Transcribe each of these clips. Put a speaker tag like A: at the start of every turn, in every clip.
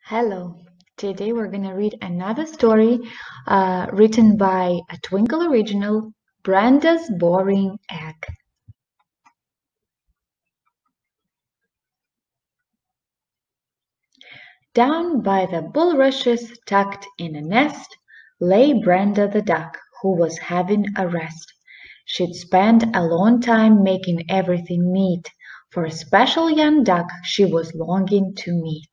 A: Hello. Today we're going to read another story written by a Twinkl original, Brenda's Boring Egg. Down by the bulrushes, tucked in a nest, lay Brenda the duck, who was having a rest. She'd spent a long time making everything neat for a special young duck she was longing to meet.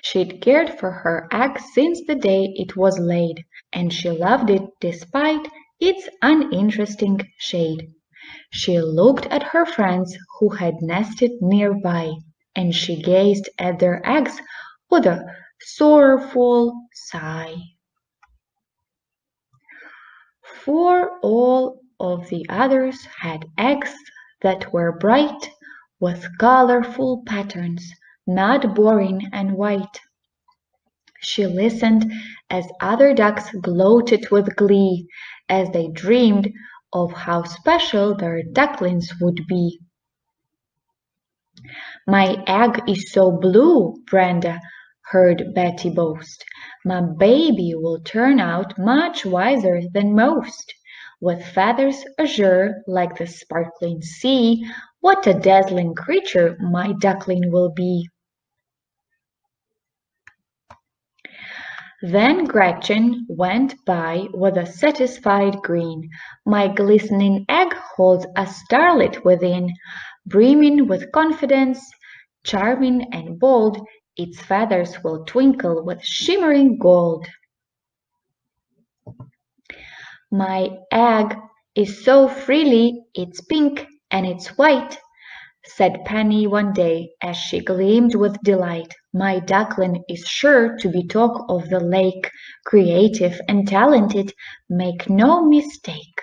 A: She'd cared for her egg since the day it was laid, and she loved it despite its uninteresting shade. She looked at her friends who had nested nearby, and she gazed at their eggs with a sorrowful sigh. For all of the others had eggs that were bright with colorful patterns, not boring and white. She listened as other ducks gloated with glee as they dreamed of how special their ducklings would be. "My egg is so blue," Brenda heard Betty boast. "My baby will turn out much wiser than most. With feathers azure like the sparkling sea, what a dazzling creature my duckling will be." Then Gretchen went by with a satisfied grin. "My glistening egg holds a starlet within, brimming with confidence, charming and bold. Its feathers will twinkle with shimmering gold." "My egg is so frilly, it's pink and it's white," said Penny one day as she gleamed with delight. "My duckling is sure to be talk of the lake, creative and talented, make no mistake."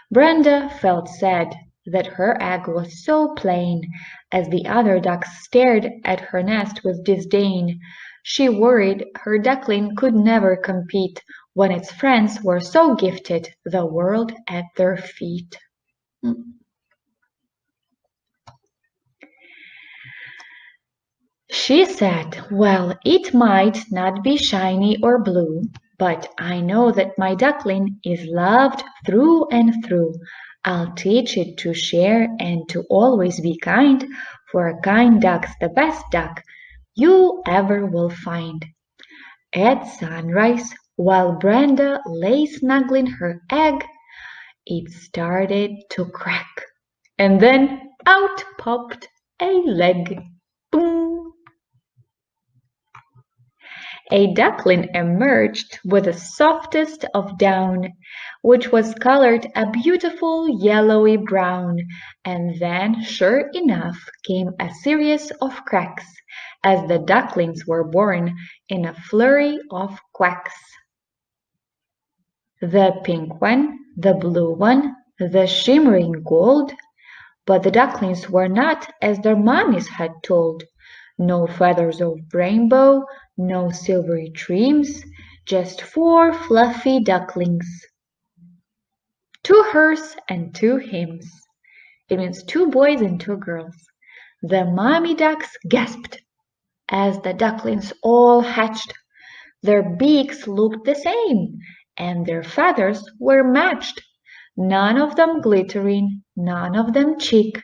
A: Brenda felt sad that her egg was so plain, as the other ducks stared at her nest with disdain. She worried her duckling could never compete when its friends were so gifted, the world at their feet. She said, "Well, it might not be shiny or blue, but I know that my duckling is loved through and through. I'll teach it to share and to always be kind, for a kind duck's the best duck you ever will find." At sunrise, while Brenda lay snuggling her egg, it started to crack, and then out popped a leg. Boom! A duckling emerged with the softest of down, which was colored a beautiful yellowy brown, and then, sure enough, came a series of cracks, as the ducklings were born in a flurry of quacks. The pink one, the blue one, the shimmering gold, but the ducklings were not as their mammies had told. No feathers of rainbow, no silvery trims, just 4 fluffy ducklings. 2 hers and 2 hims. It means 2 boys and 2 girls. The mommy ducks gasped as the ducklings all hatched. Their beaks looked the same, and their feathers were matched. None of them glittering, none of them chic,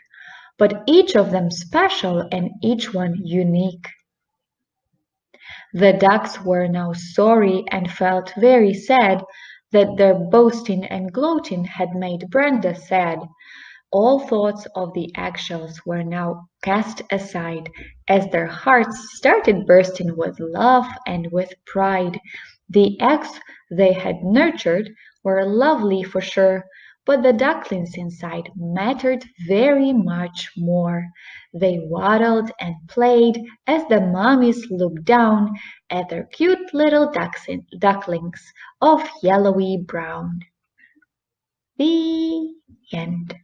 A: but each of them special and each one unique. The ducks were now sorry and felt very sad that their boasting and gloating had made Brenda sad. All thoughts of the eggshells were now cast aside, as their hearts started bursting with love and with pride. The eggs they had nurtured were lovely for sure, but the ducklings inside mattered very much more. They waddled and played as the mummies looked down at their cute little ducklings of yellowy brown. The end.